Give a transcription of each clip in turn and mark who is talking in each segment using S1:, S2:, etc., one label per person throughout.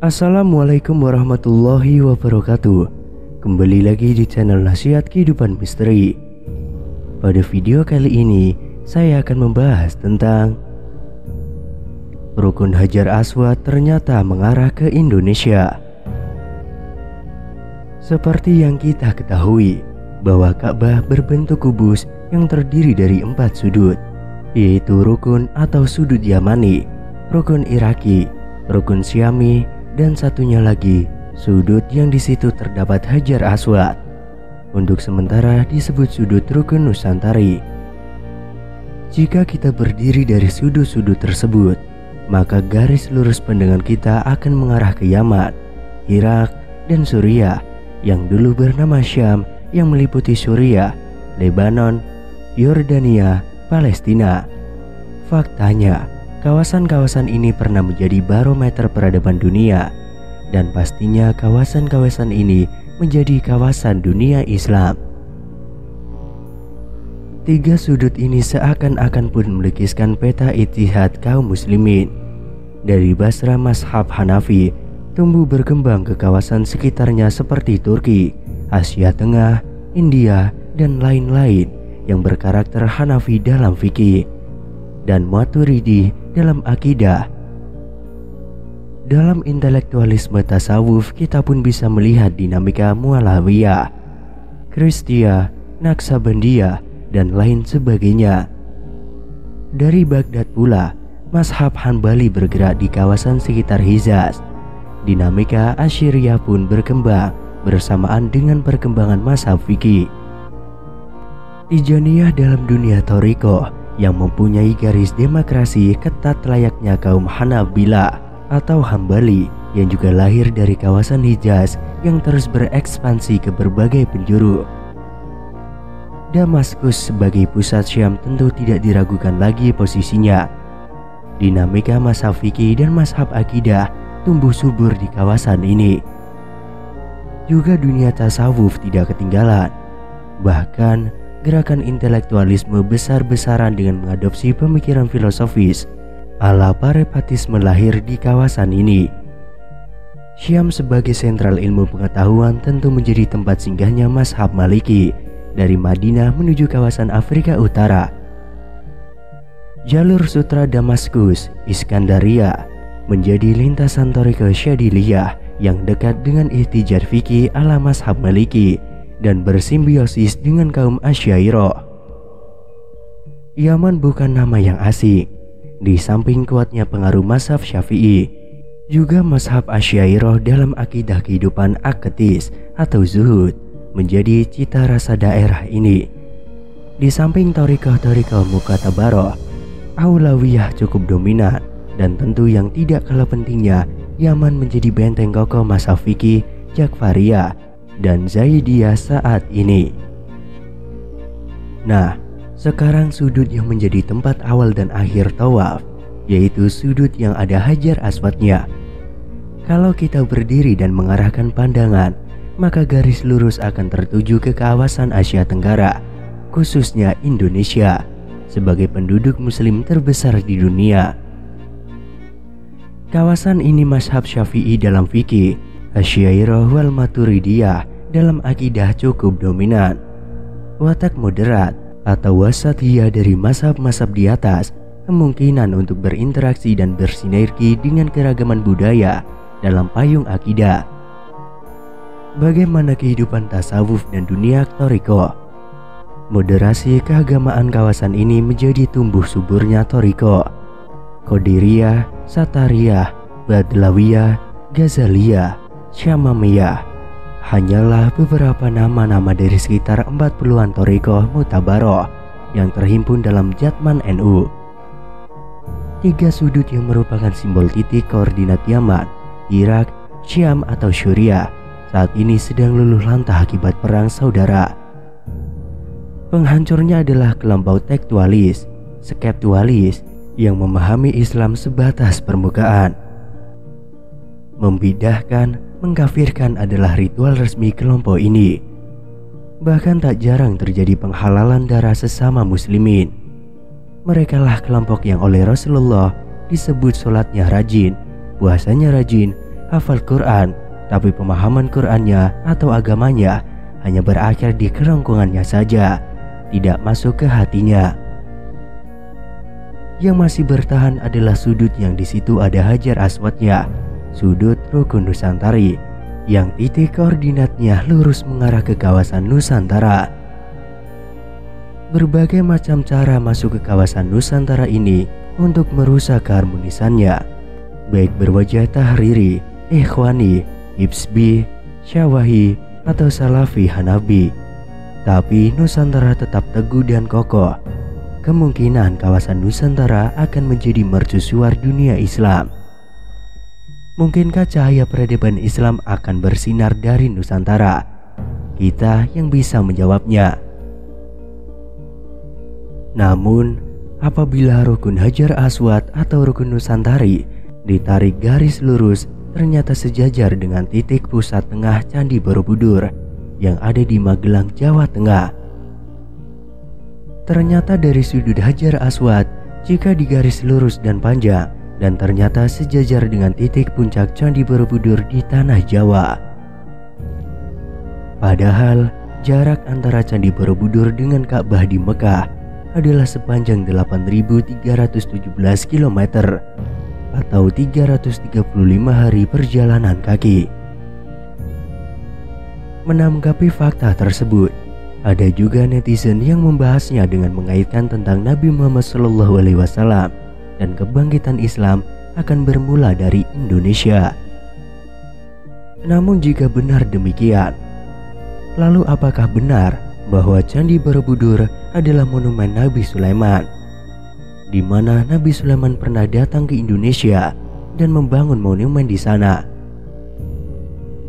S1: Assalamualaikum warahmatullahi wabarakatuh. Kembali lagi di channel Nasihat Kehidupan Misteri. Pada video kali ini saya akan membahas tentang Rukun Hajar Aswad ternyata mengarah ke Indonesia. Seperti yang kita ketahui bahwa Ka'bah berbentuk kubus yang terdiri dari 4 sudut, yaitu rukun atau sudut Yamani, rukun Iraki, rukun Syami, dan satunya lagi sudut yang di situ terdapat Hajar Aswad. Untuk sementara disebut sudut rukun Nusantari. Jika kita berdiri dari sudut-sudut tersebut, maka garis lurus pandangan kita akan mengarah ke Yaman, Irak, dan Suriah yang dulu bernama Syam, yang meliputi Suriah, Lebanon, Yordania, Palestina. Faktanya, kawasan-kawasan ini pernah menjadi barometer peradaban dunia, dan pastinya kawasan-kawasan ini menjadi kawasan dunia Islam. 3 sudut ini seakan-akan pun melukiskan peta ijtihad kaum muslimin. Dari Basra mazhab Hanafi tumbuh berkembang ke kawasan sekitarnya seperti Turki, Asia Tengah, India, dan lain-lain yang berkarakter Hanafi dalam fikih dan Maturidi dalam akidah. Dalam intelektualisme tasawuf kita pun bisa melihat dinamika Mu'alawiyah, Kristiyah, Naksabandiyah, dan lain sebagainya. Dari Baghdad pula, mazhab Hanbali bergerak di kawasan sekitar Hijaz. Dinamika Asy'ariyah pun berkembang bersamaan dengan perkembangan mazhab fikih. Tijaniyah dalam dunia Thariqah yang mempunyai garis demokrasi ketat layaknya kaum Hanabilah atau Hambali yang juga lahir dari kawasan Hijaz yang terus berekspansi ke berbagai penjuru. Damaskus sebagai pusat Syam tentu tidak diragukan lagi posisinya. Dinamika mazhab fikih dan mazhab akidah tumbuh subur di kawasan ini. Juga dunia tasawuf tidak ketinggalan. Bahkan gerakan intelektualisme besar-besaran dengan mengadopsi pemikiran filosofis ala Parepatisme lahir di kawasan ini. Syam sebagai sentral ilmu pengetahuan tentu menjadi tempat singgahnya mazhab Maliki dari Madinah menuju kawasan Afrika Utara. Jalur sutra Damaskus, Iskandaria menjadi lintasan Thariqah Syadiliyah yang dekat dengan ihtijaj fikih ala mazhab Maliki dan bersimbiosis dengan kaum Asy'ariyah. Yaman bukan nama yang asing. Di samping kuatnya pengaruh mazhab Syafi'i, juga mazhab Asy'ariyah dalam akidah kehidupan aketis atau zuhud menjadi cita rasa daerah ini. Di samping thariqah-thariqah Muqatabarah, Aulawiyah cukup dominan, dan tentu yang tidak kalah pentingnya, Yaman menjadi benteng kokoh mazhab fikih Ja'fariyah dan Zaidiyah saat ini. Nah, sekarang sudut yang menjadi tempat awal dan akhir tawaf, yaitu sudut yang ada Hajar Aswadnya. Kalau kita berdiri dan mengarahkan pandangan, maka garis lurus akan tertuju ke kawasan Asia Tenggara, khususnya Indonesia, sebagai penduduk muslim terbesar di dunia. Kawasan ini mazhab Syafi'i dalam fikih, Asy'ariyah wal Maturidiyah dalam akidah cukup dominan. Watak moderat atau wasatiyah dari mazhab-mazhab di atas kemungkinan untuk berinteraksi dan bersinergi dengan keragaman budaya dalam payung akidah. Bagaimana kehidupan tasawuf dan dunia thariqah? Moderasi keagamaan kawasan ini menjadi tumbuh suburnya thariqah, Qadiriyah, Satariyah, Badlawiyah, Ghazaliyah, Syamamiyah hanyalah beberapa nama-nama dari sekitar 40-an thariqah mutabaroh yang terhimpun dalam Jatman NU. 3 sudut yang merupakan simbol titik koordinat Yaman, Irak, Syam atau Suriah saat ini sedang luluh lantah akibat perang saudara. Penghancurnya adalah kelompok tekstualis, skeptualis yang memahami Islam sebatas permukaan. Membidahkan, mengkafirkan adalah ritual resmi kelompok ini. Bahkan tak jarang terjadi penghalalan darah sesama muslimin. Merekalah kelompok yang oleh Rasulullah disebut sholatnya rajin, puasanya rajin, hafal Quran, tapi pemahaman Qurannya atau agamanya hanya berakhir di kerongkongannya saja, tidak masuk ke hatinya. Yang masih bertahan adalah sudut yang di situ ada Hajar Aswadnya, sudut Rukun Nusantari, yang titik koordinatnya lurus mengarah ke kawasan Nusantara. Berbagai macam cara masuk ke kawasan Nusantara ini untuk merusak keharmonisannya, baik berwajah Tahriri, Ikhwani, Hizbi, Syawahi, atau Salafi Hanafi. Tapi Nusantara tetap teguh dan kokoh. Kemungkinan kawasan Nusantara akan menjadi mercusuar dunia Islam. Mungkinkah cahaya peradaban Islam akan bersinar dari Nusantara? Kita yang bisa menjawabnya. Namun, apabila Rukun Hajar Aswad atau Rukun Nusantari ditarik garis lurus, ternyata sejajar dengan titik pusat tengah Candi Borobudur yang ada di Magelang, Jawa Tengah. Ternyata dari sudut Hajar Aswad, jika digaris lurus dan panjang, dan ternyata sejajar dengan titik puncak Candi Borobudur di tanah Jawa. Padahal jarak antara Candi Borobudur dengan Ka'bah di Mekah adalah sepanjang 8.317 km atau 335 hari perjalanan kaki. Menanggapi fakta tersebut, ada juga netizen yang membahasnya dengan mengaitkan tentang Nabi Muhammad SAW dan kebangkitan Islam akan bermula dari Indonesia. Namun jika benar demikian, lalu apakah benar bahwa Candi Borobudur adalah monumen Nabi Sulaiman, di mana Nabi Sulaiman pernah datang ke Indonesia dan membangun monumen di sana?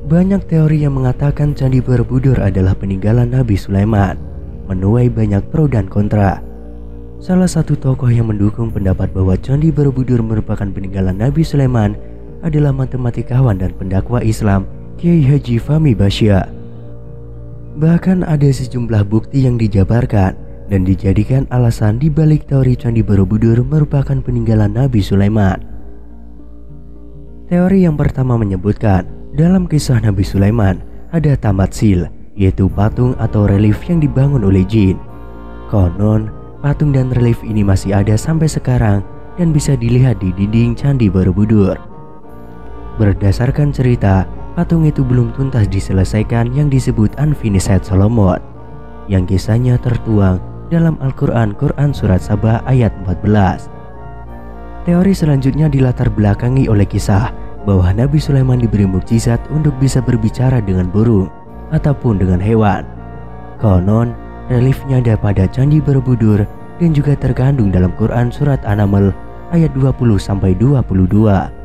S1: Banyak teori yang mengatakan Candi Borobudur adalah peninggalan Nabi Sulaiman, menuai banyak pro dan kontra. Salah satu tokoh yang mendukung pendapat bahwa Candi Borobudur merupakan peninggalan Nabi Sulaiman adalah matematikawan dan pendakwah Islam Kiai Haji Fahmi Basya. Bahkan ada sejumlah bukti yang dijabarkan dan dijadikan alasan di balik teori Candi Borobudur merupakan peninggalan Nabi Sulaiman. Teori yang pertama menyebutkan dalam kisah Nabi Sulaiman ada tamatsil, yaitu patung atau relief yang dibangun oleh jin. Konon, patung dan relief ini masih ada sampai sekarang dan bisa dilihat di dinding Candi Borobudur. Berdasarkan cerita, patung itu belum tuntas diselesaikan yang disebut Unfinished Solomon, yang kisahnya tertuang dalam Al-Quran, Quran Surat Saba ayat 14. Teori selanjutnya dilatar belakangi oleh kisah bahwa Nabi Sulaiman diberi mukjizat untuk bisa berbicara dengan burung ataupun dengan hewan. Konon, reliefnya ada pada Candi Borobudur dan juga terkandung dalam Quran Surat An-Naml ayat 20-22.